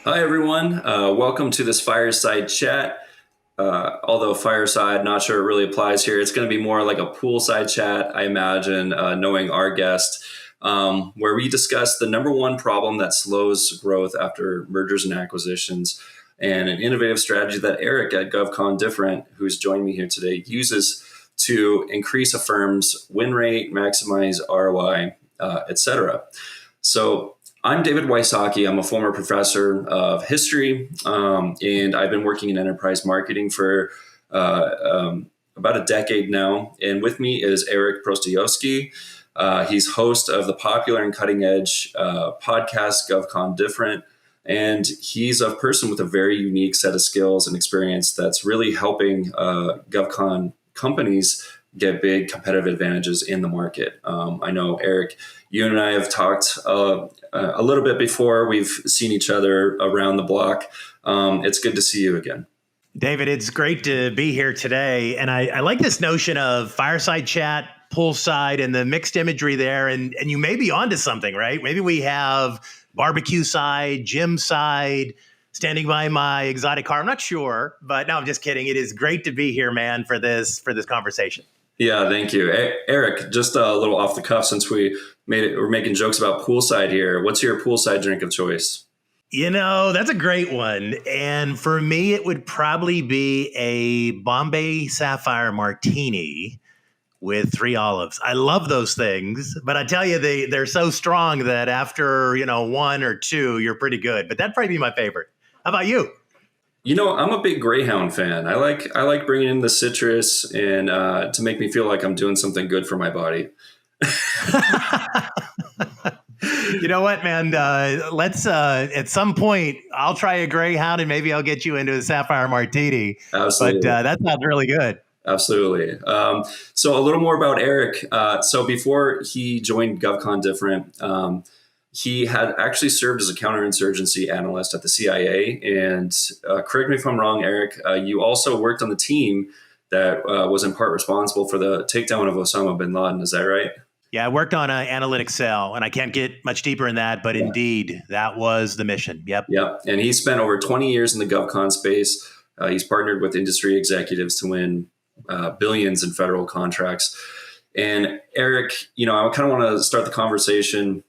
Hi, everyone. Welcome to this fireside chat. Although fireside, not sure it really applies here. It's going to be more like a poolside chat, I imagine, knowing our guest, where we discuss the number one problem that slows growth after mergers and acquisitions, and an innovative strategy that Eric at GovCon Different, who's joined me here today, uses to increase a firm's win rate, maximize ROI, etc. So I'm David Wysocki. I'm a former professor of history, and I've been working in enterprise marketing for about a decade now. And with me is Eric Prostejovsky. He's host of the popular and cutting edge podcast GovCon Different. And he's a person with a very unique set of skills and experience that's really helping GovCon companies get big competitive advantages in the market. I know, Eric, you and I have talked a little bit before. We've seen each other around the block. It's good to see you again. David, it's great to be here today. And I like this notion of fireside chat, poolside, and the mixed imagery there. And you may be onto something, right? Maybe we have barbecue side, gym side, standing by my exotic car. I'm not sure, but no, I'm just kidding. It is great to be here, man, for this conversation. Yeah, thank you. Eric, just a little off the cuff, since we're making jokes about poolside here. What's your poolside drink of choice? You know, that's a great one. And for me, it would probably be a Bombay Sapphire Martini with 3 olives. I love those things, but I tell you, they're so strong that after, 1 or 2, you're pretty good. But that'd probably be my favorite. How about you? You know, I'm a big Greyhound fan. I like bringing in the citrus and to make me feel like I'm doing something good for my body. You know what, man? Let's at some point I'll try a Greyhound and maybe I'll get you into a Sapphire Martini. Absolutely. But that sounds really good. Absolutely. So a little more about Eric. So before he joined GovCon Different, he had actually served as a counterinsurgency analyst at the CIA. And correct me if I'm wrong, Eric, you also worked on the team that was in part responsible for the takedown of Osama bin Laden. Is that right? Yeah, I worked on an analytics cell, and I can't get much deeper in that, but indeed, that was the mission. Yep. And he spent over 20 years in the GovCon space. He's partnered with industry executives to win billions in federal contracts. And Eric, I kind of want to start the conversation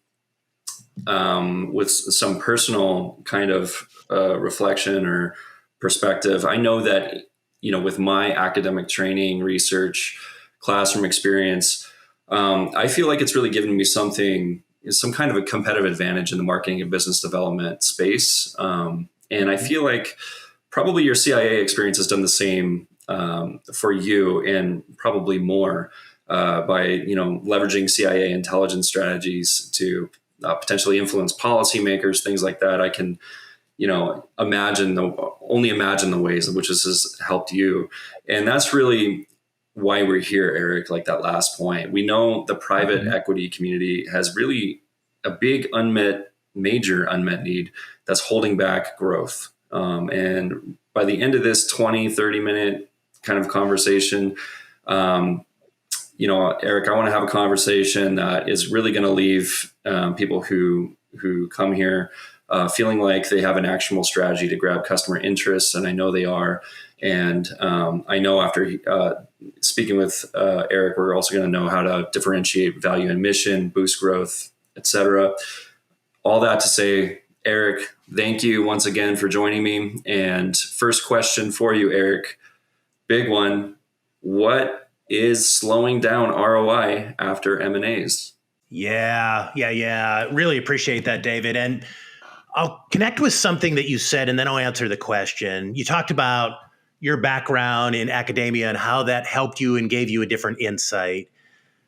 with some personal kind of reflection or perspective. I know that, with my academic training, research, classroom experience, I feel like it's really given me some kind of a competitive advantage in the marketing and business development space. And I feel like probably your CIA experience has done the same for you, and probably more by, leveraging CIA intelligence strategies to potentially influence policymakers, things like that. I can, only imagine the ways in which this has helped you. And that's really why we're here, Eric, like that last point. We know the private equity community has really a big major unmet need that's holding back growth. And by the end of this 20, 30 minute kind of conversation, Eric, I want to have a conversation that is really going to leave people who come here feeling like they have an actionable strategy to grab customer interest. And I know they are. And I know after speaking with Eric, we're also going to know how to differentiate value and mission, boost growth, etc. All that to say, Eric, thank you once again for joining me. And first question for you, Eric, big one. What is slowing down ROI after M&As? Yeah. Really appreciate that, David. And I'll connect with something that you said, and then I'll answer the question. You talked about your background in academia and how that helped you and gave you a different insight.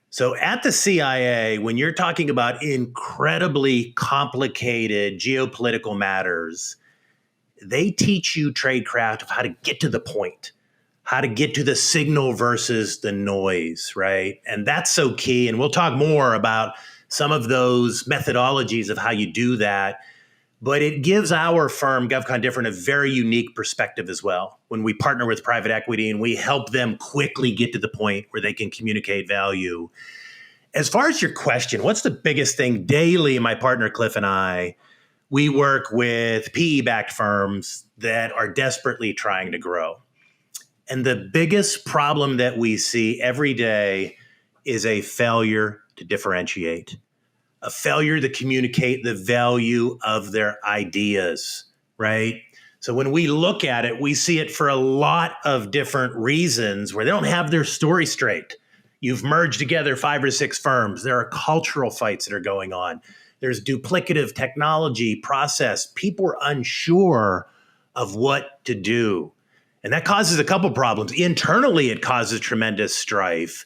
So at the CIA, when you're talking about incredibly complicated geopolitical matters, they teach you tradecraft of how to get to the point, how to get to the signal versus the noise, right? And that's so key. And we'll talk more about some of those methodologies of how you do that. But it gives our firm, GovCon Different, a very unique perspective as well when we partner with private equity and we help them quickly get to the point where they can communicate value. As far as your question, what's the biggest thing daily, my partner Cliff and I, we work with PE-backed firms that are desperately trying to grow. And the biggest problem that we see every day is a failure to differentiate, a failure to communicate the value of their ideas, right? So when we look at it, we see it for a lot of different reasons where they don't have their story straight. You've merged together 5 or 6 firms. There are cultural fights that are going on. There's duplicative technology, process. People are unsure of what to do. And that causes a couple problems. Internally, it causes tremendous strife.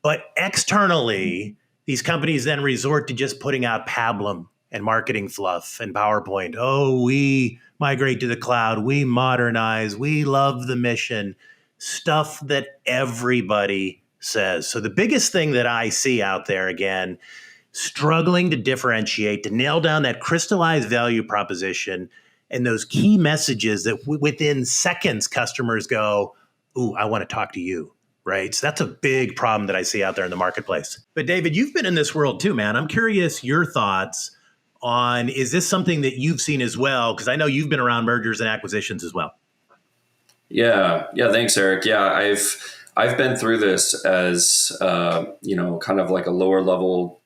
But externally, these companies then resort to just putting out pablum and marketing fluff and PowerPoint. Oh, we migrate to the cloud. We modernize. We love the mission. Stuff that everybody says. So the biggest thing that I see out there, again, struggling to differentiate, to nail down that crystallized value proposition and those key messages that within seconds customers go, ooh, I want to talk to you. Right. So that's a big problem that I see out there in the marketplace. But David, you've been in this world too, man. I'm curious your thoughts on, is this something that you've seen as well? Because I know you've been around mergers and acquisitions as well. Yeah. Thanks, Eric. Yeah, I've been through this as kind of like a lower level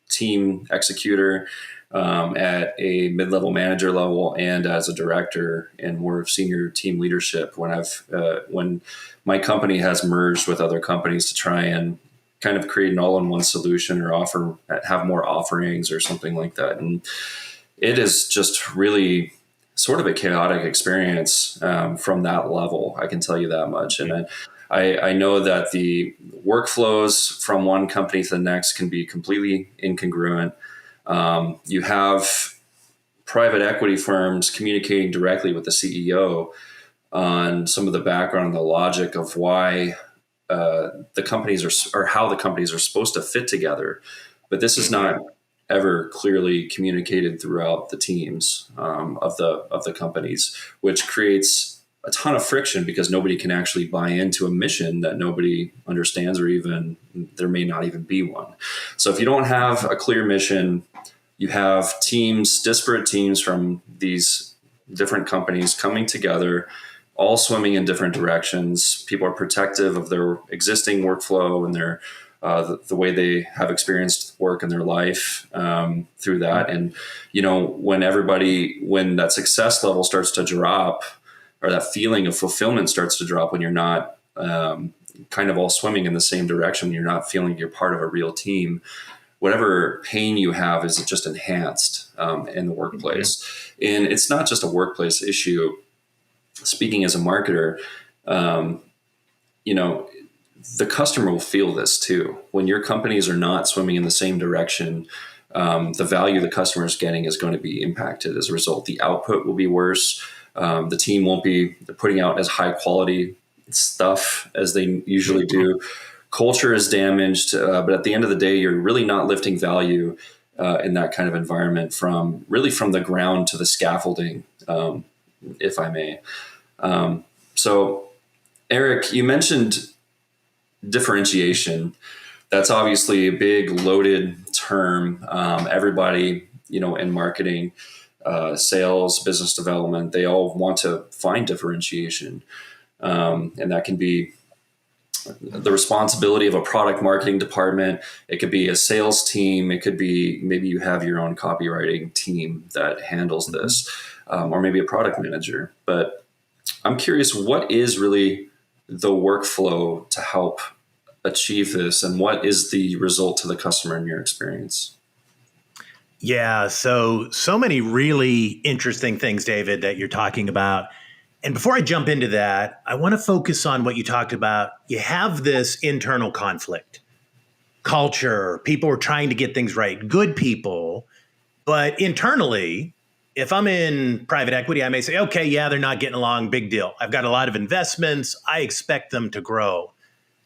team executor at a mid-level manager level, and as a director and more senior team leadership when my company has merged with other companies to try and kind of create an all-in-one solution or have more offerings or something like that. And it is just really sort of a chaotic experience from that level. I can tell you that much. And I know that the workflows from one company to the next can be completely incongruent. You have private equity firms communicating directly with the CEO on some of the background and the logic of why the companies or how the companies are supposed to fit together. But this is not ever clearly communicated throughout the teams of the companies, which creates a ton of friction because nobody can actually buy into a mission that nobody understands, or even there may not even be one. So if you don't have a clear mission, you have disparate teams from these different companies coming together, all swimming in different directions. People are protective of their existing workflow and their the way they have experienced work in their life through that. And, when that success level starts to drop, or that feeling of fulfillment starts to drop when you're not kind of all swimming in the same direction, when you're not feeling you're part of a real team, whatever pain you have is just enhanced in the workplace. Mm-hmm. And it's not just a workplace issue. Speaking as a marketer, the customer will feel this too. When your companies are not swimming in the same direction, the value the customer is getting is going to be impacted as a result. The output will be worse. The team won't be putting out as high quality stuff as they usually do. Culture is damaged, but at the end of the day, you're really not lifting value in that kind of environment from the ground to the scaffolding, if I may. So, Eric, you mentioned differentiation. That's obviously a big loaded term. Everybody, in marketing, sales, business development, they all want to find differentiation. And that can be the responsibility of a product marketing department. It could be a sales team. It could be maybe you have your own copywriting team that handles this, or maybe a product manager. But I'm curious, what is really the workflow to help achieve this, and what is the result to the customer in your experience? Yeah, so many really interesting things, David, that you're talking about. And before I jump into that, I want to focus on what you talked about. You have this internal conflict, culture, people are trying to get things right, good people. But internally, if I'm in private equity, I may say, okay, yeah, they're not getting along, big deal. I've got a lot of investments. I expect them to grow.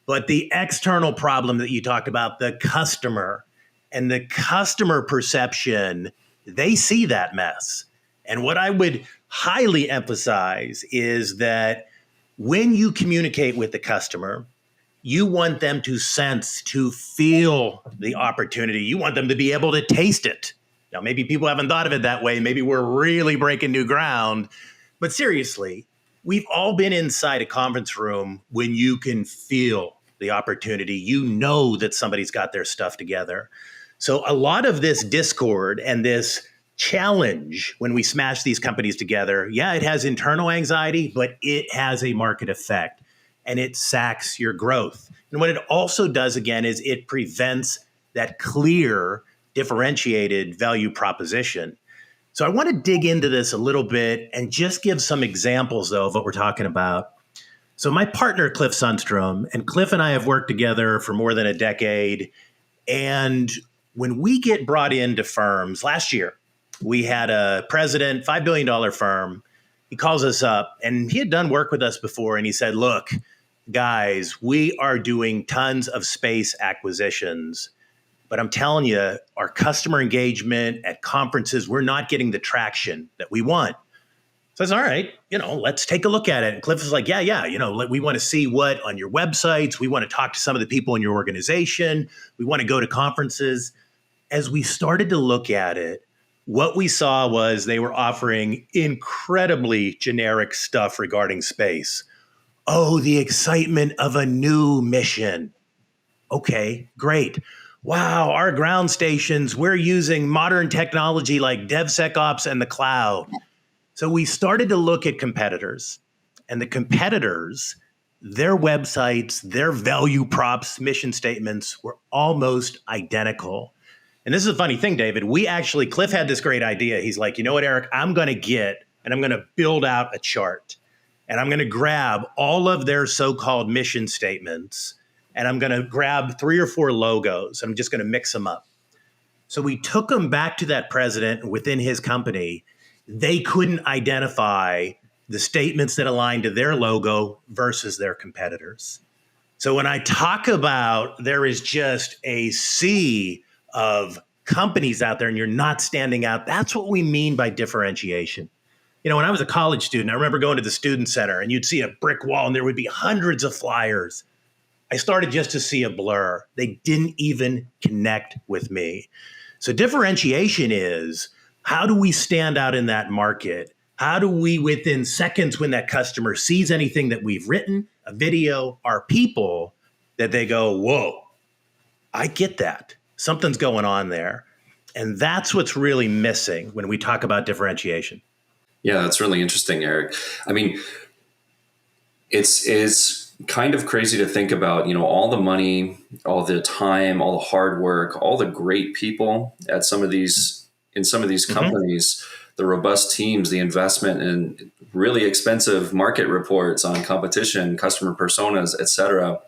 But the external problem that you talked about, the customer and the customer perception, they see that mess. And what I would highly emphasize is that when you communicate with the customer, you want them to sense, to feel the opportunity. You want them to be able to taste it. Now, maybe people haven't thought of it that way. Maybe we're really breaking new ground. But seriously, we've all been inside a conference room when you can feel the opportunity. You know that somebody's got their stuff together. So a lot of this discord and this challenge when we smash these companies together, yeah, it has internal anxiety, but it has a market effect and it sacks your growth. And what it also does, again, is it prevents that clear, differentiated value proposition. So I want to dig into this a little bit and just give some examples, though, of what we're talking about. So my partner, Cliff Sundstrom, and Cliff and I have worked together for more than a decade. And when we get brought into firms, last year, we had a president, $5 billion firm. He calls us up, and he had done work with us before, and he said, look, guys, we are doing tons of space acquisitions. But I'm telling you, our customer engagement at conferences, we're not getting the traction that we want. So I said, all right, let's take a look at it. And Cliff is like, yeah, we want to see what on your websites. We want to talk to some of the people in your organization. We want to go to conferences. As we started to look at it, what we saw was they were offering incredibly generic stuff regarding space. Oh, the excitement of a new mission. Okay, great. Wow, our ground stations, we're using modern technology like DevSecOps and the cloud. So we started to look at competitors, and the competitors, their websites, their value props, mission statements were almost identical. And this is a funny thing, David. Cliff had this great idea. He's like, you know what, Eric, I'm going to build out a chart, and I'm going to grab all of their so-called mission statements, and I'm going to grab 3 or 4 logos. I'm just going to mix them up. So we took them back to that president within his company. They couldn't identify the statements that aligned to their logo versus their competitors. So when I talk about there is just a sea of companies out there and you're not standing out, that's what we mean by differentiation. When I was a college student, I remember going to the student center and you'd see a brick wall and there would be hundreds of flyers. I started just to see a blur. They didn't even connect with me. So differentiation is, how do we stand out in that market? How do we, within seconds when that customer sees anything that we've written, a video, our people, that they go, whoa, I get that. Something's going on there. And that's what's really missing when we talk about differentiation. Yeah, that's really interesting, Eric. I mean, it's kind of crazy to think about, all the money, all the time, all the hard work, all the great people at some of these companies, the robust teams, the investment in really expensive market reports on competition, customer personas, et cetera.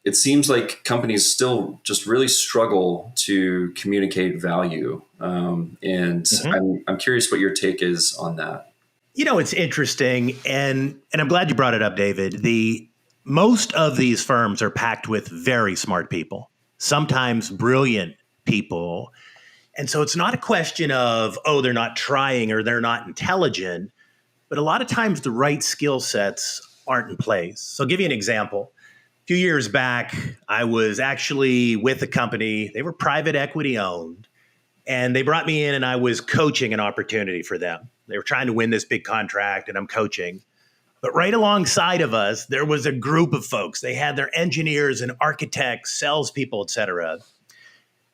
It seems like companies still just really struggle to communicate value. And I'm curious what your take is on that. It's interesting, and I'm glad you brought it up, David. Most of these firms are packed with very smart people, sometimes brilliant people. And so it's not a question of, they're not trying or they're not intelligent, but a lot of times the right skill sets aren't in place. So I'll give you an example. A few years back, I was actually with a company. They were private equity owned, and they brought me in and I was coaching an opportunity for them. They were trying to win this big contract and I'm coaching. But right alongside of us, there was a group of folks. They had their engineers and architects, salespeople, et cetera.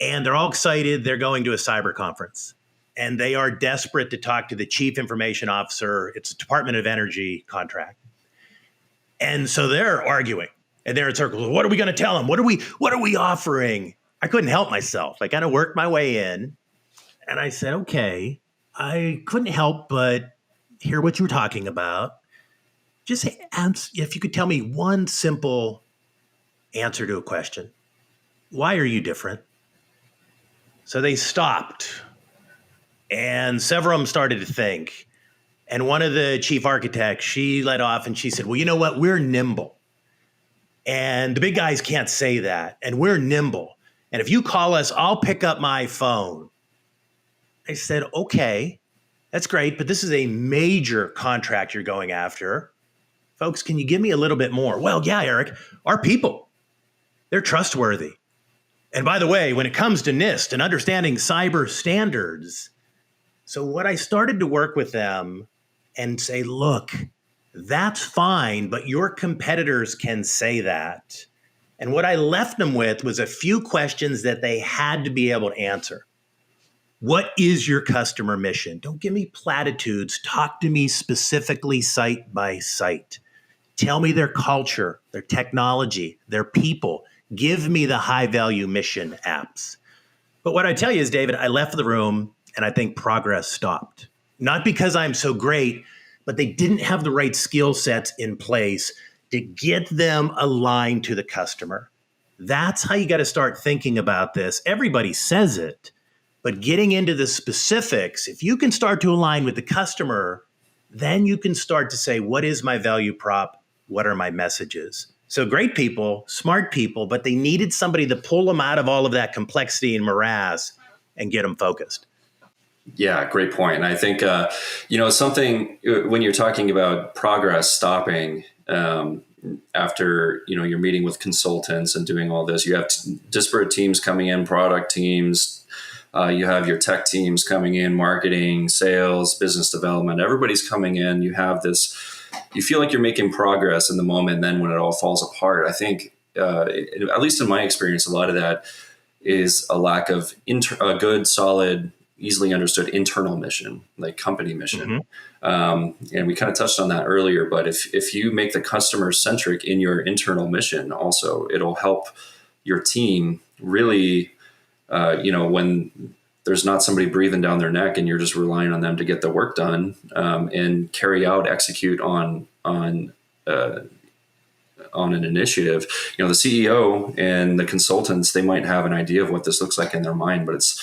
And they're all excited. They're going to a cyber conference. And they are desperate to talk to the chief information officer. It's a Department of Energy contract. And so they're arguing. And they're in circles. What are we going to tell them? What are we offering? I couldn't help myself. I kind of worked my way in. And I said, okay. I couldn't help but hear what you were talking about. Just if you could tell me one simple answer to a question. Why are you different? So they stopped, and several of them started to think. And one of the chief architects, she led off and she said, well, you know what? We're nimble. And the big guys can't say that. And we're nimble. And if you call us, I'll pick up my phone. I said, okay, that's great, but this is a major contract you're going after. Folks, can you give me a little bit more? Well, yeah, Eric, our people, they're trustworthy. And by the way, when it comes to NIST and understanding cyber standards, so what I started to work with them and say, look, that's fine, but your competitors can say that. And what I left them with was a few questions that they had to be able to answer. What is your customer mission? Don't give me platitudes. Talk to me specifically site by site. Tell me their culture, their technology, their people. Give me the high value mission apps. But what I tell you is, David, I left the room and I think progress stopped. Not because I'm so great, but they didn't have the right skill sets in place to get them aligned to the customer. That's how you got to start thinking about this. Everybody says it, but getting into the specifics, if you can start to align with the customer, then you can start to say, what is my value prop? What are my messages? So great people, smart people, but they needed somebody to pull them out of all of that complexity and morass and get them focused. Yeah, great point. And I think, something when you're talking about progress stopping after, you're meeting with consultants and doing all this, you have disparate teams coming in, product teams, you have your tech teams coming in, marketing, sales, business development, everybody's coming in. You have this, you feel like you're making progress in the moment. And then when it all falls apart, I think, at least in my experience, a lot of that is a lack of a good, solid, easily understood internal mission, like company mission. And we kind of touched on that earlier, but if you make the customer centric in your internal mission, also, it'll help your team really, when there's not somebody breathing down their neck and you're just relying on them to get the work done, and execute on an initiative. The CEO and the consultants, they might have an idea of what this looks like in their mind, but it's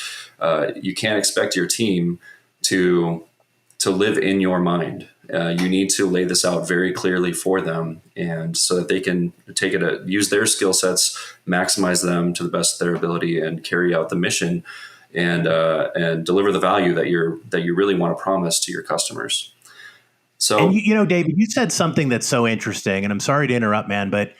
you can't expect your team to live in your mind. You need to lay this out very clearly for them, and so that they can take it, use their skill sets, maximize them to the best of their ability, and carry out the mission, and deliver the value that you really want to promise to your customers. So, and David, you said something that's so interesting, and I'm sorry to interrupt, man, but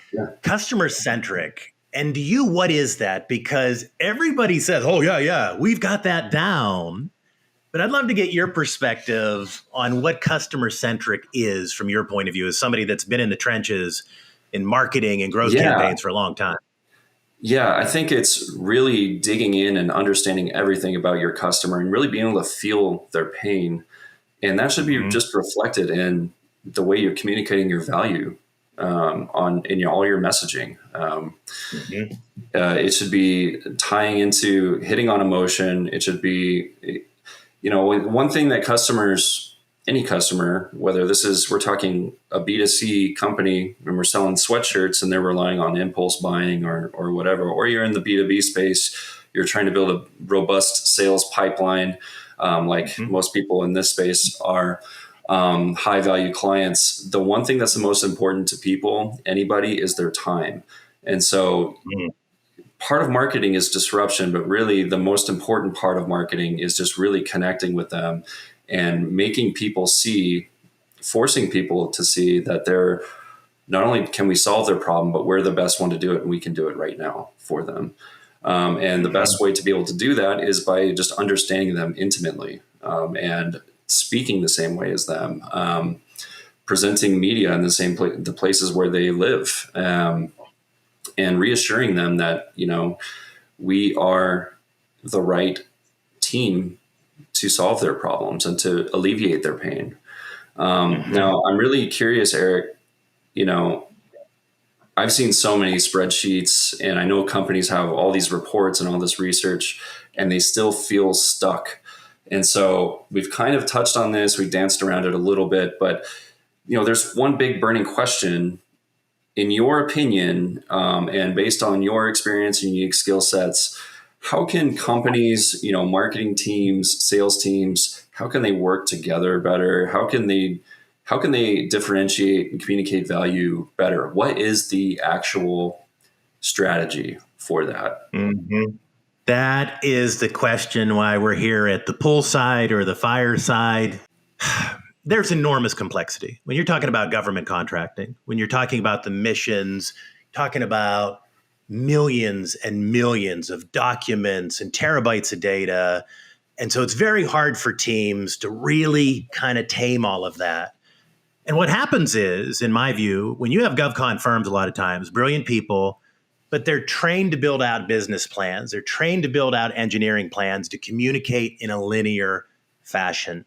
customer centric. And to you, what is that? Because everybody says, oh, yeah, we've got that down. But I'd love to get your perspective on what customer centric is from your point of view as somebody that's been in the trenches in marketing and growth campaigns for a long time. Yeah, I think it's really digging in and understanding everything about your customer and really being able to feel their pain. And that should be just reflected in the way you're communicating your value in all your messaging. It should be tying into hitting on emotion. It should be, one thing that any customer, whether we're talking a B2C company and we're selling sweatshirts and they're relying on impulse buying or whatever, or you're in the B2B space, you're trying to build a robust sales pipeline, most people in this space are high value clients. The one thing that's the most important to people, anybody, is their time. And so part of marketing is disruption, but really the most important part of marketing is just really connecting with them and making people forcing people to see that they're not only can we solve their problem, but we're the best one to do it, and we can do it right now for them. And the best way to be able to do that is by just understanding them intimately, and speaking the same way as them, presenting media in the places where they live, and reassuring them that, we are the right team to solve their problems and to alleviate their pain. Now, I'm really curious, Eric, I've seen so many spreadsheets, and I know companies have all these reports and all this research, and they still feel stuck. And so we've kind of touched on this. We danced around it a little bit, but there's one big burning question. In your opinion, and based on your experience and unique skill sets, how can companies, marketing teams, sales teams, how can they work together better? How can they differentiate and communicate value better? What is the actual strategy for that? That is the question why we're here at the Poolside or the Fireside. There's enormous complexity. When you're talking about government contracting, when you're talking about the missions, talking about millions and millions of documents and terabytes of data. And so it's very hard for teams to really kind of tame all of that. And what happens is, in my view, when you have GovCon firms, a lot of times, brilliant people, but they're trained to build out business plans. They're trained to build out engineering plans to communicate in a linear fashion.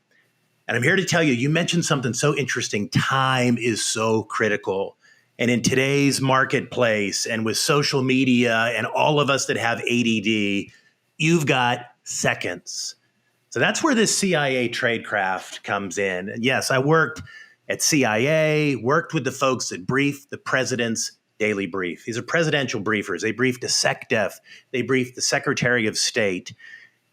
And I'm here to tell you, you mentioned something so interesting. Time is so critical. And in today's marketplace and with social media and all of us that have ADD, you've got seconds. So that's where this CIA tradecraft comes in. And yes, I worked at CIA, worked with the folks that brief the president's daily brief. These are presidential briefers. They brief the SecDef. They brief the Secretary of State.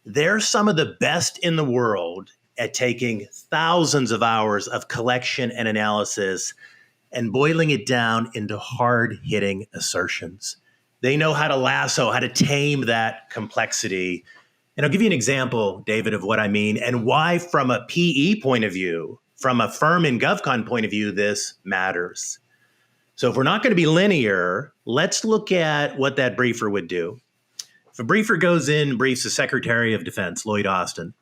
They're some of the best in the world at taking thousands of hours of collection and analysis and boiling it down into hard-hitting assertions. They know how to lasso, how to tame that complexity. And I'll give you an example, David, of what I mean and why, from a PE point of view, from a firm in GovCon point of view, this matters. So if we're not going to be linear, let's look at what that briefer would do. If a briefer goes in and briefs the Secretary of Defense, Lloyd Austin,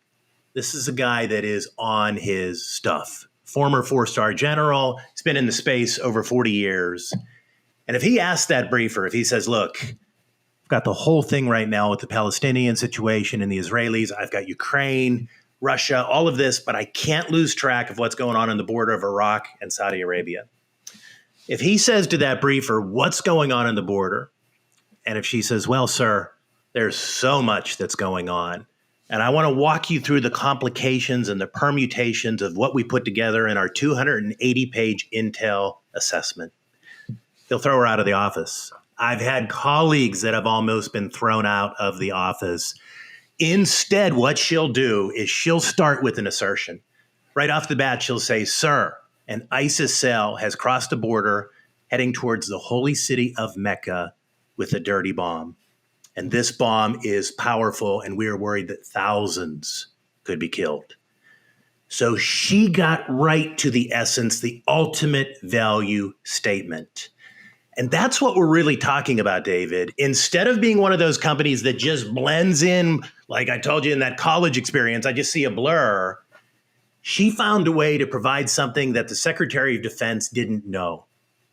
this is a guy that is on his stuff. Former four-star general, he's been in the space over 40 years. And if he asks that briefer, if he says, look, I've got the whole thing right now with the Palestinian situation and the Israelis, I've got Ukraine, Russia, all of this, but I can't lose track of what's going on the border of Iraq and Saudi Arabia. If he says to that briefer, what's going on in the border? And if she says, well, sir, there's so much that's going on. And I want to walk you through the complications and the permutations of what we put together in our 280-page intel assessment. They'll throw her out of the office. I've had colleagues that have almost been thrown out of the office. Instead, what she'll do is she'll start with an assertion. Right off the bat, she'll say, sir, an ISIS cell has crossed the border heading towards the holy city of Mecca with a dirty bomb. And this bomb is powerful, and we are worried that thousands could be killed. So she got right to the essence, the ultimate value statement. And that's what we're really talking about, David. Instead of being one of those companies that just blends in, like I told you in that college experience, I just see a blur. She found a way to provide something that the Secretary of Defense didn't know.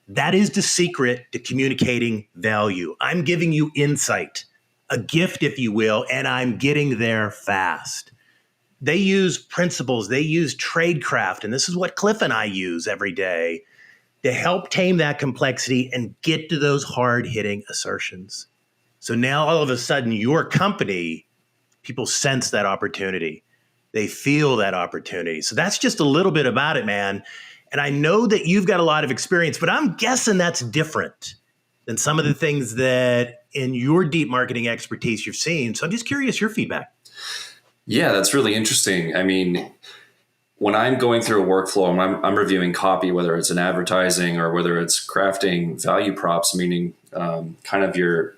That is the secret to communicating value. I'm giving you insight, a gift, if you will, and I'm getting there fast. They use principles, they use tradecraft, and this is what Cliff and I use every day to help tame that complexity and get to those hard-hitting assertions. So now all of a sudden, your company, people sense that opportunity. They feel that opportunity. So that's just a little bit about it, man. And I know that you've got a lot of experience, but I'm guessing that's different than some of the things that in your deep marketing expertise you've seen. So I'm just curious your feedback. Yeah, that's really interesting. I mean, when I'm going through a workflow and I'm reviewing copy, whether it's in advertising or whether it's crafting value props, meaning kind of your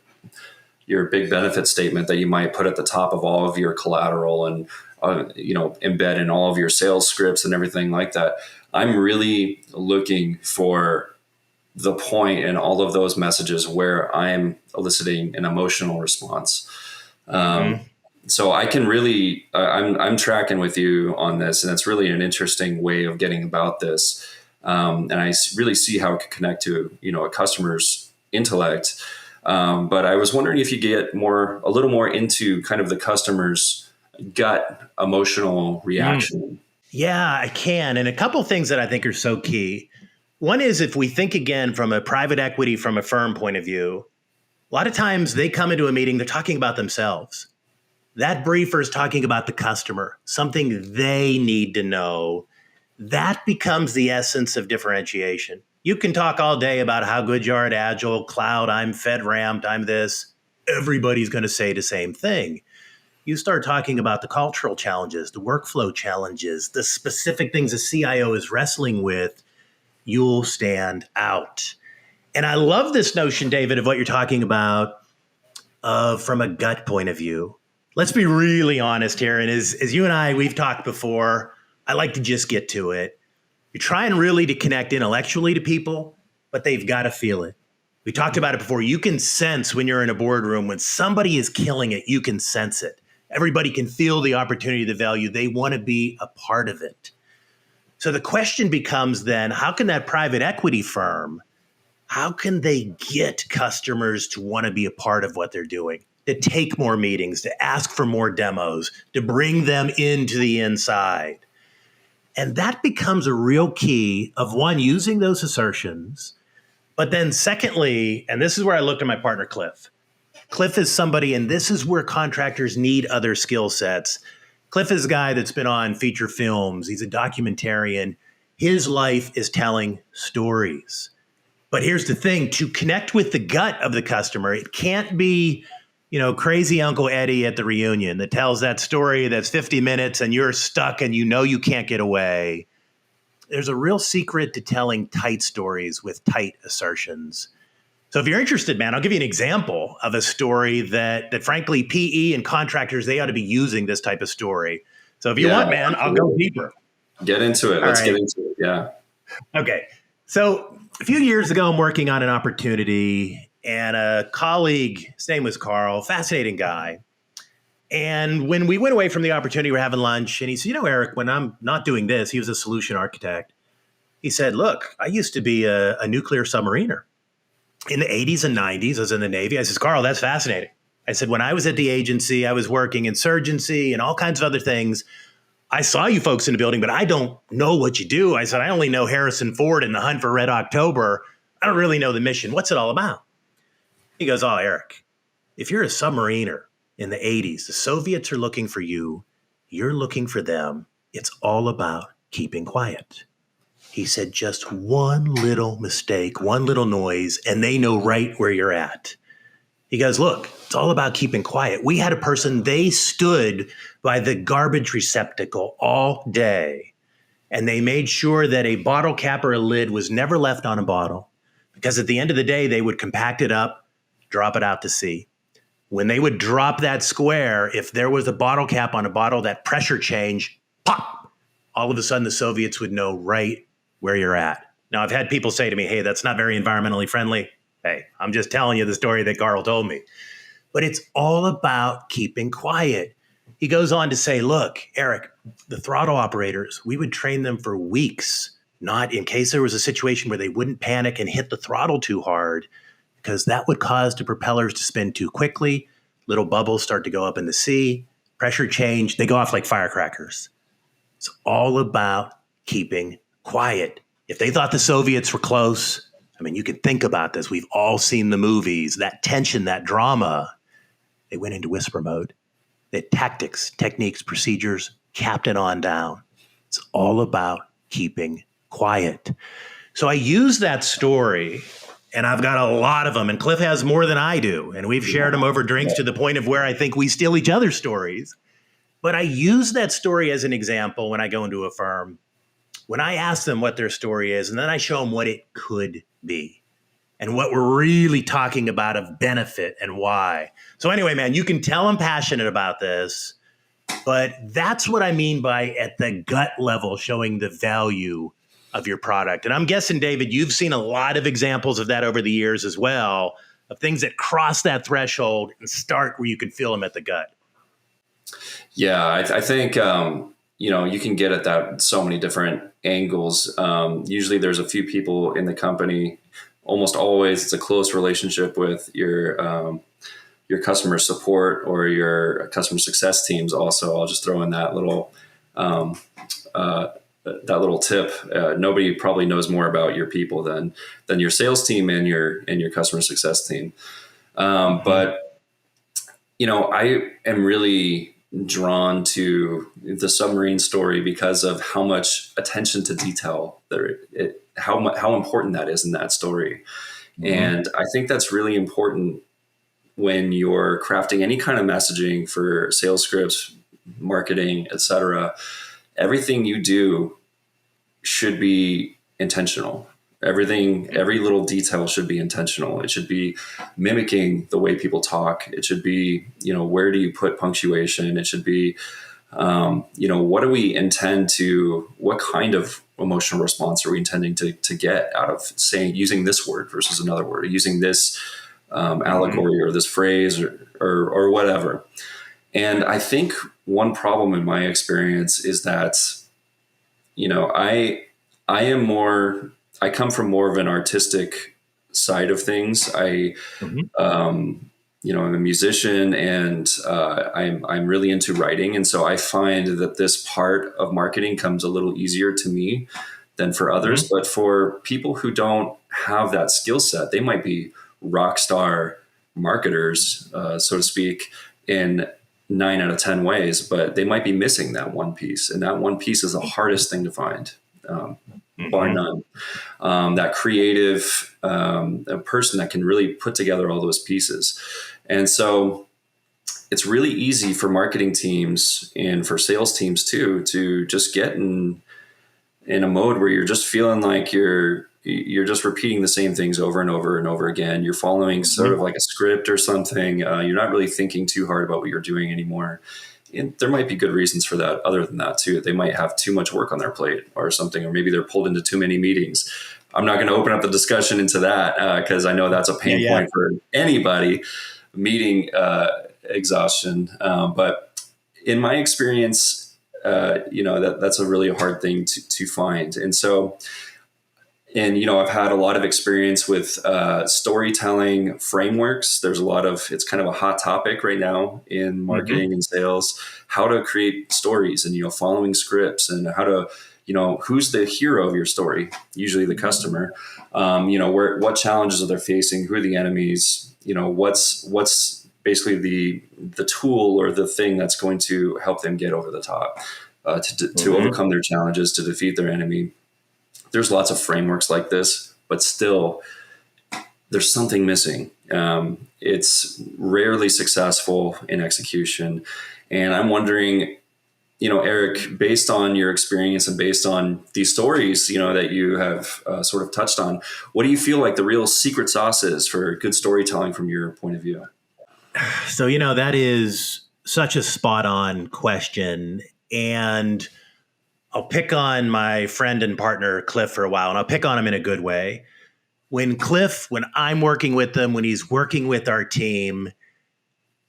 big benefit statement that you might put at the top of all of your collateral and embed in all of your sales scripts and everything like that. I'm really looking for the point in all of those messages where I'm eliciting an emotional response. So I can really, I'm tracking with you on this, and it's really an interesting way of getting about this. And I really see how it could connect to, a customer's intellect. But I was wondering if you get a little more into kind of the customer's gut emotional reaction. Yeah, I can. And a couple of things that I think are so key. One is if we think again from a private equity, from a firm point of view, a lot of times they come into a meeting, they're talking about themselves. That briefer is talking about the customer, something they need to know. That becomes the essence of differentiation. You can talk all day about how good you are at Agile, cloud, I'm FedRAMP, I'm this. Everybody's going to say the same thing. You start talking about the cultural challenges, the workflow challenges, the specific things a CIO is wrestling with, you'll stand out. And I love this notion, David, of what you're talking about from a gut point of view. Let's be really honest here. And as you and I, we've talked before, I like to just get to it. You're trying really to connect intellectually to people, but they've got to feel it. We talked about it before. You can sense when you're in a boardroom, when somebody is killing it, you can sense it. Everybody can feel the opportunity, the value. They want to be a part of it. So the question becomes then, how can that private equity firm, how can they get customers to want to be a part of what they're doing, to take more meetings, to ask for more demos, to bring them into the inside? And that becomes a real key of one, using those assertions. But then secondly, and this is where I looked at my partner, Cliff. Cliff is somebody, and this is where contractors need other skill sets. Cliff is a guy that's been on feature films. He's a documentarian. His life is telling stories. But here's the thing, to connect with the gut of the customer, it can't be, crazy Uncle Eddie at the reunion that tells that story that's 50 minutes and you're stuck and you can't get away. There's a real secret to telling tight stories with tight assertions. So if you're interested, man, I'll give you an example of a story that frankly, PE and contractors, they ought to be using this type of story. So if you want, man, I'll go deeper. Get into it. Let's get into it. Yeah. Okay. So a few years ago, I'm working on an opportunity and a colleague, his name was Carl, fascinating guy. And when we went away from the opportunity, we're having lunch and he said, Eric, when I'm not doing this, he was a solution architect. He said, look, I used to be a nuclear submariner. In the 80s and 90s, I was in the Navy. I said, Carl, that's fascinating. I said, when I was at the agency, I was working insurgency and all kinds of other things. I saw you folks in the building, but I don't know what you do. I said, I only know Harrison Ford and the Hunt for Red October. I don't really know the mission. What's it all about? He goes, oh, Eric, if you're a submariner in the 80s, the Soviets are looking for you. You're looking for them. It's all about keeping quiet. He said, just one little mistake, one little noise, and they know right where you're at. He goes, look, it's all about keeping quiet. We had a person, they stood by the garbage receptacle all day, and they made sure that a bottle cap or a lid was never left on a bottle, because at the end of the day, they would compact it up, drop it out to sea. When they would drop that square, if there was a bottle cap on a bottle, that pressure change, pop, all of a sudden the Soviets would know right where you're at. Now, I've had people say to me, hey, that's not very environmentally friendly. Hey, I'm just telling you the story that Carl told me. But it's all about keeping quiet. He goes on to say, look, Eric, the throttle operators, we would train them for weeks, not in case there was a situation where they wouldn't panic and hit the throttle too hard, because that would cause the propellers to spin too quickly. Little bubbles start to go up in the sea, pressure change, they go off like firecrackers. It's all about keeping quiet. If they thought the Soviets were close, I mean, you can think about this. We've all seen the movies, that tension, that drama. They went into whisper mode. They had tactics, techniques, procedures, capped it on down. It's all about keeping quiet. So I use that story, and I've got a lot of them, and Cliff has more than I do, and we've shared them over drinks to the point of where I think we steal each other's stories. But I use that story as an example when I go into a firm, when I ask them what their story is, and then I show them what it could be and what we're really talking about of benefit and why. So anyway, man, you can tell I'm passionate about this, but that's what I mean by at the gut level, showing the value of your product. And I'm guessing, David, you've seen a lot of examples of that over the years as well, of things that cross that threshold and start where you can feel them at the gut. Yeah, I think, you can get at that so many different angles. Usually there's a few people in the company. Almost always it's a close relationship with your customer support or your customer success teams. Also, I'll just throw in that little tip. Nobody probably knows more about your people than your sales team and your customer success team. But I am really drawn to the submarine story because of how much attention to detail how important that is in that story. Mm-hmm. And I think that's really important when you're crafting any kind of messaging for sales scripts, marketing, etc. Everything you do should be intentional. Every little detail should be intentional. It should be mimicking the way people talk. It should be, where do you put punctuation? It should be, What do we intend to, what kind of emotional response are we intending to get out of saying, using this word versus another word, or using this allegory or this phrase or whatever. And I think one problem in my experience is that, I come from more of an artistic side of things. I'm a musician, and I'm really into writing. And so I find that this part of marketing comes a little easier to me than for others. But for people who don't have that skill set, they might be rock star marketers, so to speak, in 9 out of 10 ways, but they might be missing that one piece. And that one piece is the hardest thing to find, bar none. That creative a person that can really put together all those pieces. And so it's really easy for marketing teams and for sales teams too, to just get in a mode where you're just feeling like you're just repeating the same things over and over and over again. You're following sort of like a script or something. You're not really thinking too hard about what you're doing anymore. And there might be good reasons for that. Other than that too, they might have too much work on their plate or something, or maybe they're pulled into too many meetings. I'm not going to open up the discussion into that because I know that's a pain point for anybody, meeting exhaustion. But in my experience, that's a really hard thing to find. And so, I've had a lot of experience with storytelling frameworks. There's it's kind of a hot topic right now in marketing and sales, how to create stories and, following scripts, and how to, who's the hero of your story? Usually the customer. What challenges are they facing? Who are the enemies? What's basically the tool or the thing that's going to help them get over the top, to overcome their challenges, to defeat their enemy. There's lots of frameworks like this, but still there's something missing. It's rarely successful in execution. And I'm wondering, Eric, based on your experience and based on these stories, that you have sort of touched on, what do you feel like the real secret sauce is for good storytelling from your point of view? So, that is such a spot on question. And I'll pick on my friend and partner, Cliff, for a while, and I'll pick on him in a good way. When I'm working with him, when he's working with our team,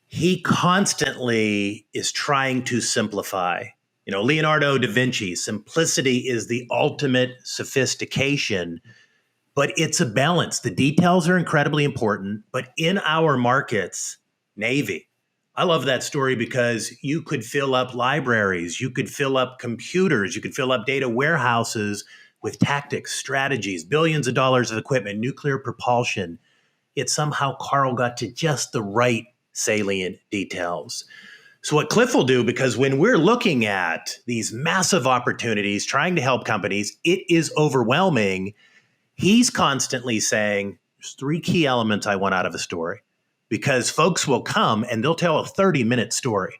he constantly is trying to simplify. Leonardo da Vinci, simplicity is the ultimate sophistication, but it's a balance. The details are incredibly important, but in our markets, Navy, I love that story because you could fill up libraries, you could fill up computers, you could fill up data warehouses with tactics, strategies, billions of dollars of equipment, nuclear propulsion. Yet somehow Carl got to just the right salient details. So what Cliff will do, because when we're looking at these massive opportunities, trying to help companies, it is overwhelming. He's constantly saying, there's 3 key elements I want out of a story. Because folks will come and they'll tell a 30-minute story.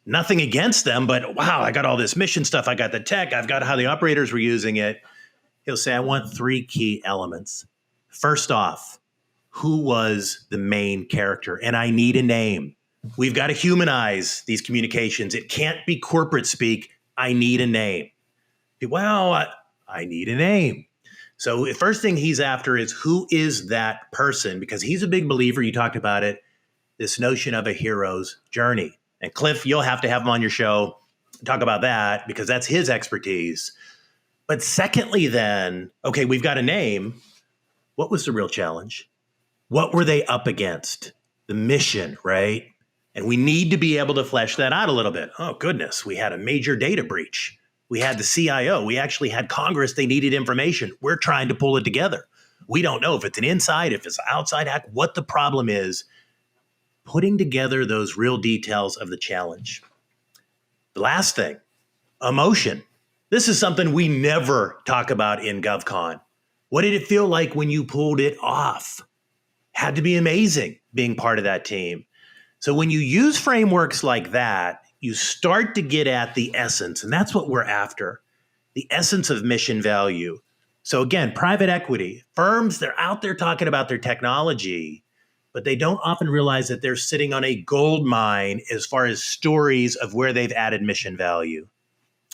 Nothing against them, but wow, I got all this mission stuff. I got the tech. I've got how the operators were using it. He'll say, I want 3 key elements. First off, who was the main character? And I need a name. We've got to humanize these communications. It can't be corporate speak. I need a name. Well, I need a name. So the first thing he's after is who is that person? Because he's a big believer, you talked about it, this notion of a hero's journey. And Cliff, you'll have to have him on your show, talk about that, because that's his expertise. But secondly then, okay, we've got a name. What was the real challenge? What were they up against? The mission, right? And we need to be able to flesh that out a little bit. Oh, goodness, we had a major data breach. We had the CIO. We actually had Congress. They needed information. We're trying to pull it together. We don't know if it's an inside, if it's an outside hack, what the problem is. Putting together those real details of the challenge. The last thing, emotion. This is something we never talk about in GovCon. What did it feel like when you pulled it off? Had to be amazing being part of that team. So when you use frameworks like that, you start to get at the essence, and that's what we're after, the essence of mission value. So again, private equity, firms, they're out there talking about their technology, but they don't often realize that they're sitting on a gold mine as far as stories of where they've added mission value.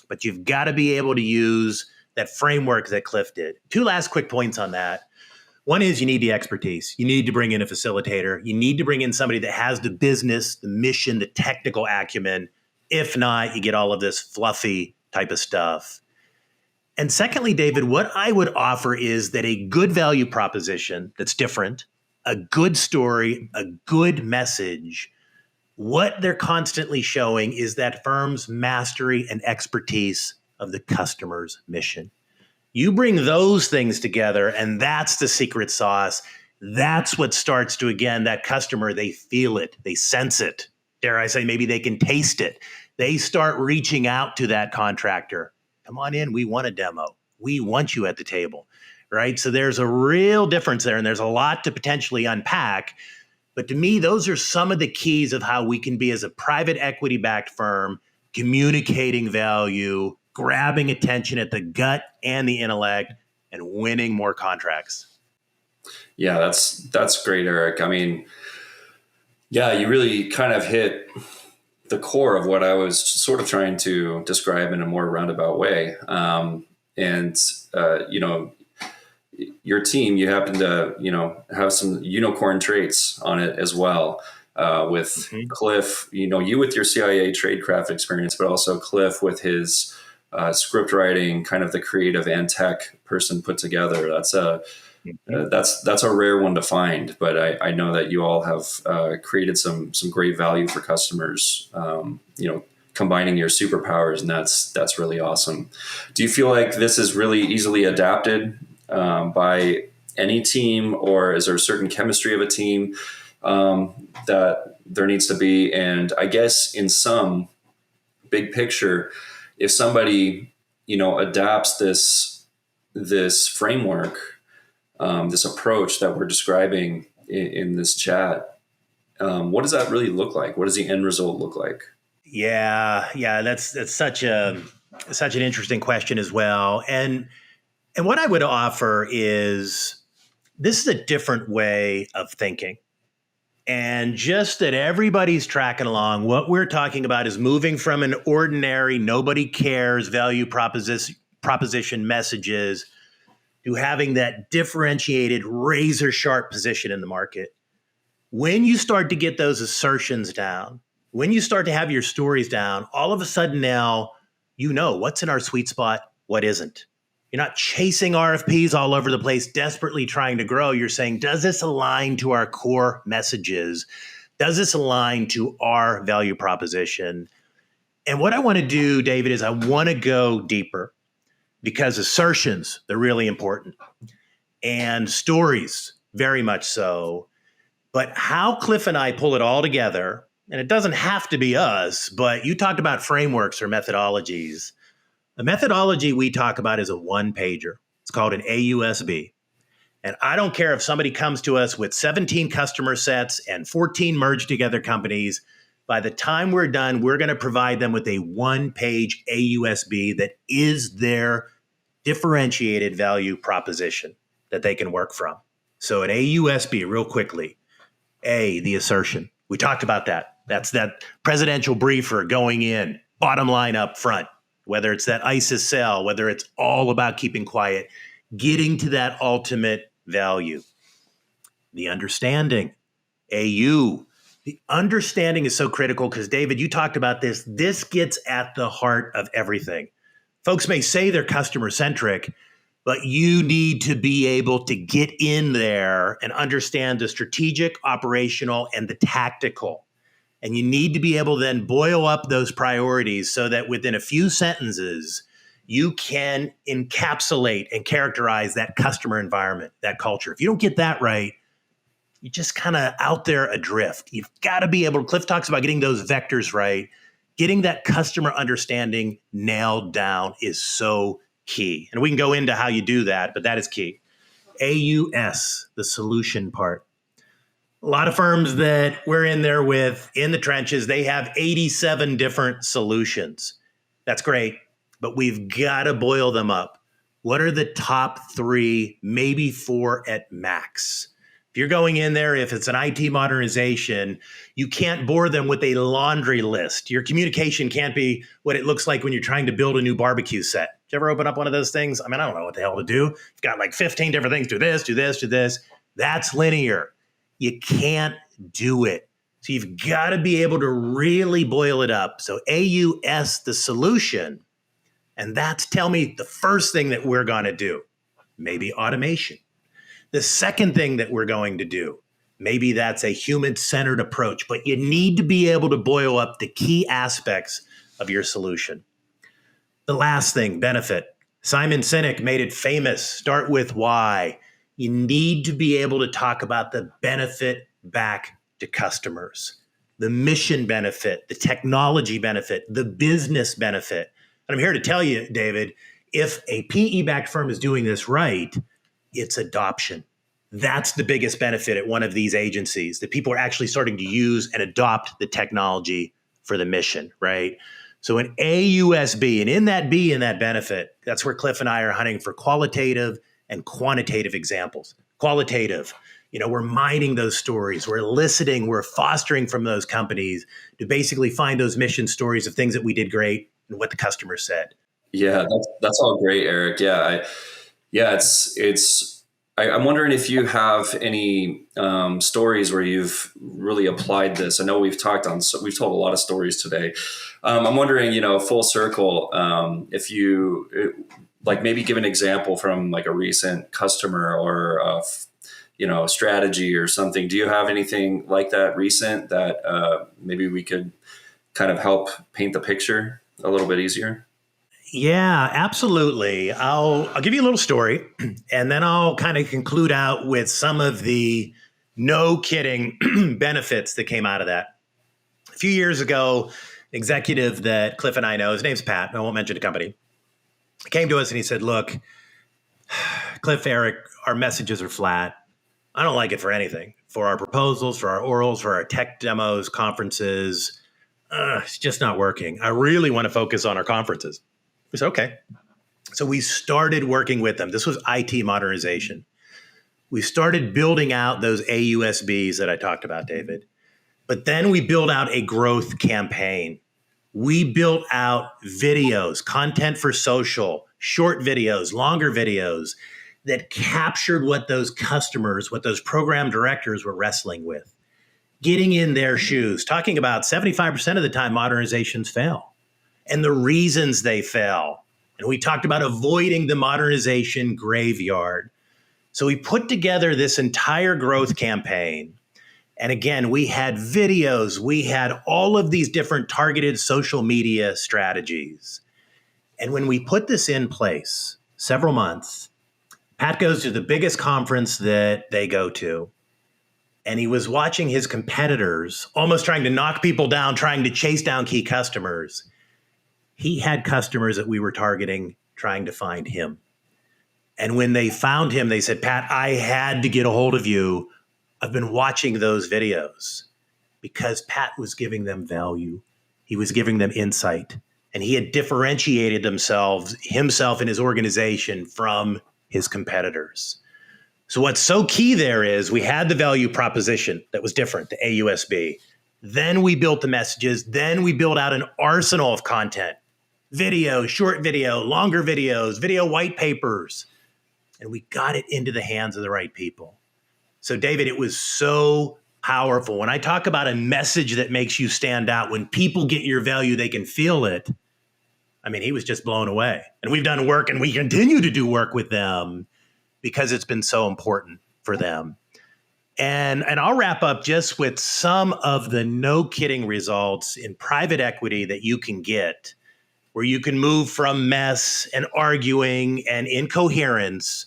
But you've got to be able to use that framework that Cliff did. Two last quick points on that. One is you need the expertise. You need to bring in a facilitator. You need to bring in somebody that has the business, the mission, the technical acumen. If not, you get all of this fluffy type of stuff. And secondly, David, what I would offer is that a good value proposition that's different, a good story, a good message, what they're constantly showing is that firm's mastery and expertise of the customer's mission. You bring those things together, and that's the secret sauce. That's what starts to, again, that customer, they feel it, they sense it. Dare I say, maybe they can taste it. They start reaching out to that contractor. Come on in, we want a demo. We want you at the table, right? So there's a real difference there, and there's a lot to potentially unpack. But to me, those are some of the keys of how we can be, as a private equity-backed firm, communicating value, grabbing attention at the gut and the intellect, and winning more contracts. Yeah, that's great, Eric. I mean, yeah, you really kind of hit the core of what I was sort of trying to describe in a more roundabout way. Your team, you happen to, have some unicorn traits on it as well. With Cliff, you with your CIA tradecraft experience, but also Cliff with his script writing, kind of the creative and tech person put together. That's a rare one to find, but I know that you all have created some great value for customers. Combining your superpowers, and that's really awesome. Do you feel like this is really easily adapted by any team, or is there a certain chemistry of a team that there needs to be? And I guess in some big picture, if somebody adapts this framework, this approach that we're describing in this chat, what does that really look like? What does the end result look like? Yeah, that's such an interesting question as well. And what I would offer is, this is a different way of thinking. And just that everybody's tracking along, what we're talking about is moving from an ordinary, nobody cares value proposition messages to having that differentiated, razor sharp position in the market. When you start to get those assertions down, when you start to have your stories down, all of a sudden now you know what's in our sweet spot, what isn't. You're not chasing RFPs all over the place, desperately trying to grow. You're saying, does this align to our core messages? Does this align to our value proposition? And what I want to do, David, is I want to go deeper, because assertions, they're really important. And stories, very much so. But how Cliff and I pull it all together, and it doesn't have to be us, but you talked about frameworks or methodologies. The methodology we talk about is a one-pager. It's called an AUSB. And I don't care if somebody comes to us with 17 customer sets and 14 merged together companies. By the time we're done, we're going to provide them with a one-page AUSB that is their differentiated value proposition that they can work from. So an AUSB, real quickly. A, the assertion. We talked about that. That's that presidential briefer going in, bottom line up front, whether it's that ISIS cell, whether it's all about keeping quiet, getting to that ultimate value. The understanding, AU. The understanding is so critical because, David, you talked about this. This gets at the heart of everything. Folks may say they're customer-centric, but you need to be able to get in there and understand the strategic, operational, and the tactical. And you need to be able to then boil up those priorities so that within a few sentences, you can encapsulate and characterize that customer environment, that culture. If you don't get that right, you're just kind of out there adrift. You've got to be able to, Cliff talks about getting those vectors right. Getting that customer understanding nailed down is so key. And we can go into how you do that, but that is key. AUS, the solution part. A lot of firms that we're in there with in the trenches, they have 87 different solutions. That's great, but we've got to boil them up. What are the top 3, maybe 4 at max? If you're going in there, if it's an IT modernization, you can't bore them with a laundry list. Your communication can't be what it looks like when you're trying to build a new barbecue set. Did you ever open up one of those things? I mean, I don't know what the hell to do. You've got like 15 different things. Do this, do this, do this. That's linear. You can't do it. So you've got to be able to really boil it up. So AUS, the solution, and that's tell me the first thing that we're going to do. Maybe automation. The second thing that we're going to do, maybe that's a human-centered approach, but you need to be able to boil up the key aspects of your solution. The last thing, benefit. Simon Sinek made it famous. Start with why. You need to be able to talk about the benefit back to customers, the mission benefit, the technology benefit, the business benefit. And I'm here to tell you, David, if a PE-backed firm is doing this right, it's adoption. That's the biggest benefit at one of these agencies, that people are actually starting to use and adopt the technology for the mission, right? So an AUSB, and in that B, in that benefit, that's where Cliff and I are hunting for qualitative and quantitative examples. Qualitative, we're mining those stories, we're eliciting, we're fostering from those companies to basically find those mission stories of things that we did great and what the customer said. Yeah, that's all great, Eric. I'm wondering if you have any stories where you've really applied this. I know we've told a lot of stories today. I'm wondering, full circle, if you like maybe give an example from like a recent customer or strategy or something. Do you have anything like that recent that maybe we could kind of help paint the picture a little bit easier? Yeah, absolutely. I'll give you a little story, and then I'll kind of conclude out with some of the no kidding benefits that came out of that. A few years ago, an executive that Cliff and I know, his name's Pat, I won't mention the company, came to us and he said, look, Cliff, Eric, our messages are flat. I don't like it for anything. For our proposals, for our orals, for our tech demos, conferences, it's just not working. I really want to focus on our conferences. We said, okay. So we started working with them. This was IT modernization. We started building out those AUSBs that I talked about, David. But then we built out a growth campaign. We built out videos, content for social, short videos, longer videos that captured what those customers, what those program directors were wrestling with. Getting in their shoes, talking about 75% of the time modernizations fail and the reasons they fail. And we talked about avoiding the modernization graveyard. So we put together this entire growth campaign. And again, we had videos, we had all of these different targeted social media strategies. And when we put this in place, several months, Pat goes to the biggest conference that they go to. And he was watching his competitors almost trying to knock people down, trying to chase down key customers. He had customers that we were targeting, trying to find him. And when they found him, they said, Pat, I had to get a hold of you. I've been watching those videos, because Pat was giving them value. He was giving them insight, and he had differentiated himself and his organization from his competitors. So what's so key there is we had the value proposition that was different, the AUSB. Then we built the messages. Then we built out an arsenal of content, video, short video, longer videos, video white papers, and we got it into the hands of the right people. So David, it was so powerful. When I talk about a message that makes you stand out, when people get your value, they can feel it. I mean, he was just blown away. And we've done work, and we continue to do work with them because it's been so important for them. And I'll wrap up just with some of the no kidding results in private equity that you can get, where you can move from mess and arguing and incoherence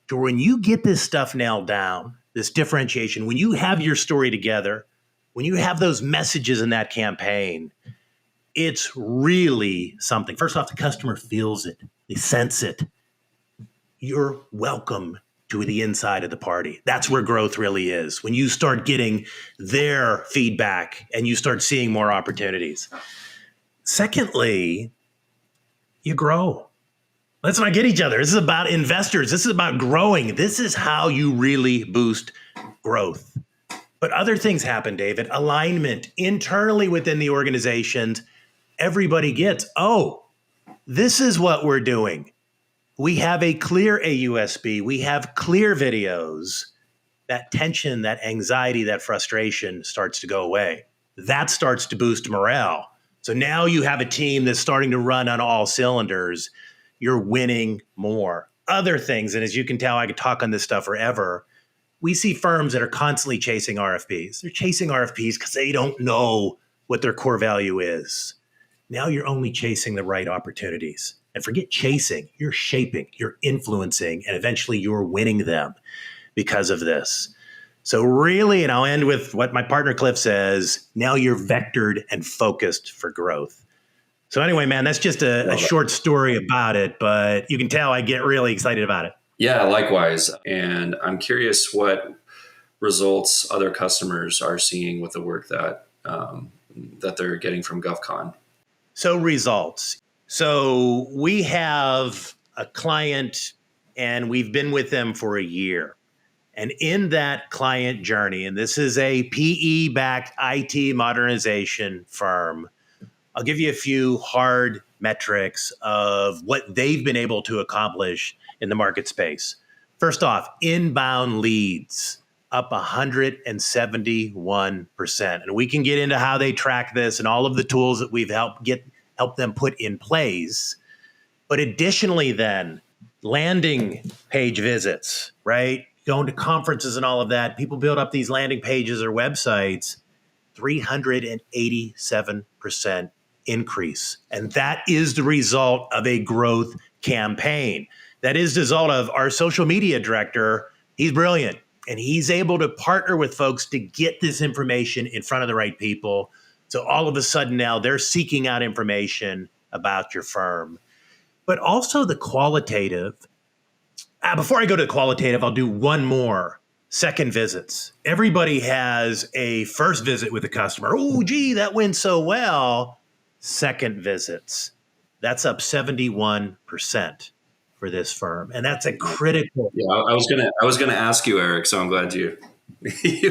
to when you get this stuff nailed down, this differentiation, when you have your story together, when you have those messages in that campaign, it's really something. First off, the customer feels it. They sense it. You're welcome to the inside of the party. That's where growth really is. When you start getting their feedback and you start seeing more opportunities. Secondly, you grow. Let's not get each other. This is about investors. This is about growing. This is how you really boost growth. But other things happen, David. Alignment internally within the organizations. Everybody gets, oh, this is what we're doing. We have a clear AUSB. We have clear videos. That tension, that anxiety, that frustration starts to go away. That starts to boost morale. So now you have a team that's starting to run on all cylinders. You're winning more. Other things, and as you can tell, I could talk on this stuff forever. We see firms that are constantly chasing RFPs. They're chasing RFPs because they don't know what their core value is. Now you're only chasing the right opportunities. And forget chasing, you're shaping, you're influencing, and eventually you're winning them because of this. So really, and I'll end with what my partner Cliff says, now you're vectored and focused for growth. So anyway, man, that's just a short story about it, but you can tell I get really excited about it. Yeah, likewise. And I'm curious what results other customers are seeing with the work that that they're getting from GovCon. So results. So we have a client and we've been with them for a year. And in that client journey, and this is a PE-backed IT modernization firm, I'll give you a few hard metrics of what they've been able to accomplish in the market space. First off, inbound leads up 171%. And we can get into how they track this and all of the tools that we've helped them put in place. But additionally then, landing page visits, right? Going to conferences and all of that. People build up these landing pages or websites, 387% increase. And that is the result of a growth campaign. That is the result of our social media director. He's brilliant. And he's able to partner with folks to get this information in front of the right people. So all of a sudden now they're seeking out information about your firm. But also the qualitative. Before I go to the qualitative, I'll do one more. Second visits. Everybody has a first visit with a customer. Oh, gee, that went so well. Second visits. That's up 71% for this firm. And that's a critical. Yeah, I was gonna ask you, Eric, so I'm glad you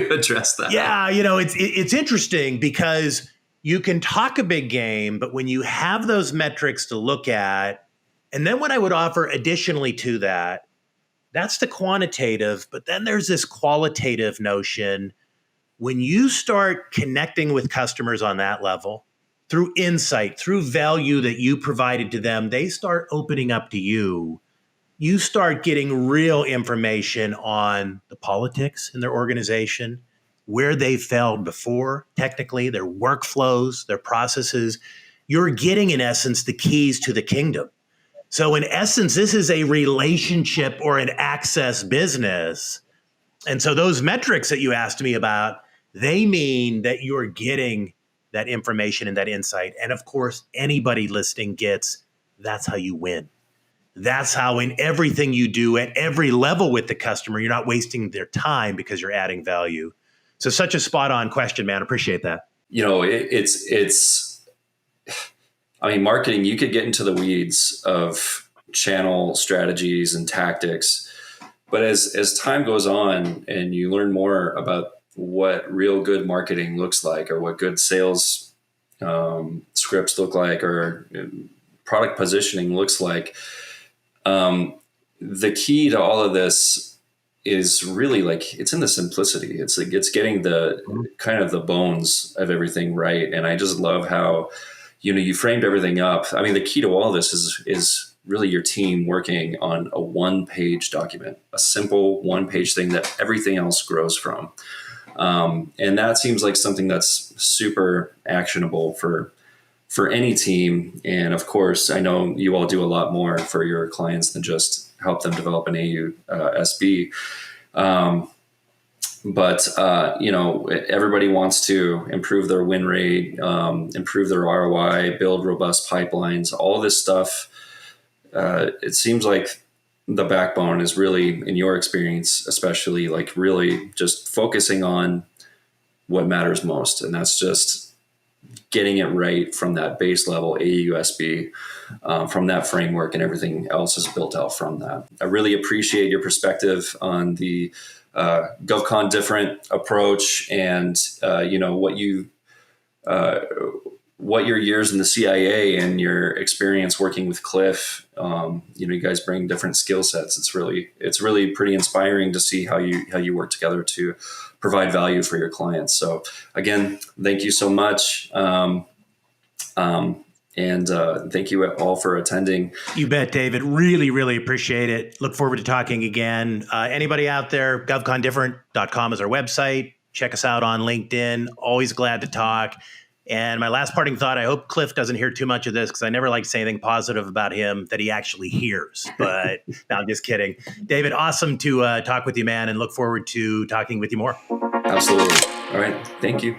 addressed that. Yeah, it's interesting because you can talk a big game, but when you have those metrics to look at, and then what I would offer additionally to that, that's the quantitative, but then there's this qualitative notion. When you start connecting with customers on that level, through insight, through value that you provided to them, they start opening up to you. You start getting real information on the politics in their organization, where they failed before, technically, their workflows, their processes. You're getting, in essence, the keys to the kingdom. So in essence, this is a relationship or an access business. And so those metrics that you asked me about, they mean that you're getting that information and that insight. And of course, anybody listening gets, that's how you win. That's how in everything you do at every level with the customer, you're not wasting their time because you're adding value. So such a spot on question, man. Appreciate that. Marketing, you could get into the weeds of channel strategies and tactics, but as time goes on and you learn more about what real good marketing looks like, or what good sales scripts look like, or product positioning looks like, the key to all of this is really it's in the simplicity. It's getting the kind of the bones of everything right. And I just love how, you framed everything up. I mean, the key to all this is really your team working on a one-page document, a simple one-page thing that everything else grows from. And that seems like something that's super actionable for any team. And of course, I know you all do a lot more for your clients than just help them develop an AUSB. But everybody wants to improve their win rate, improve their ROI, build robust pipelines, all this stuff. It seems like the backbone is really, in your experience, especially really just focusing on what matters most. And that's just getting it right from that base level AUSB, from that framework, and everything else is built out from that. I really appreciate your perspective on the GovCon different approach, and what your years in the CIA and your experience working with Cliff, you guys bring different skill sets. It's really pretty inspiring to see how you work together to provide value for your clients. So again, thank you so much. And thank you all for attending. You bet, David. Really, really appreciate it. Look forward to talking again. Anybody out there, govcondifferent.com is our website. Check us out on LinkedIn. Always glad to talk. And my last parting thought, I hope Cliff doesn't hear too much of this, because I never like to say anything positive about him that he actually hears. But no, I'm just kidding. David, awesome to talk with you, man, and look forward to talking with you more. Absolutely. All right. Thank you.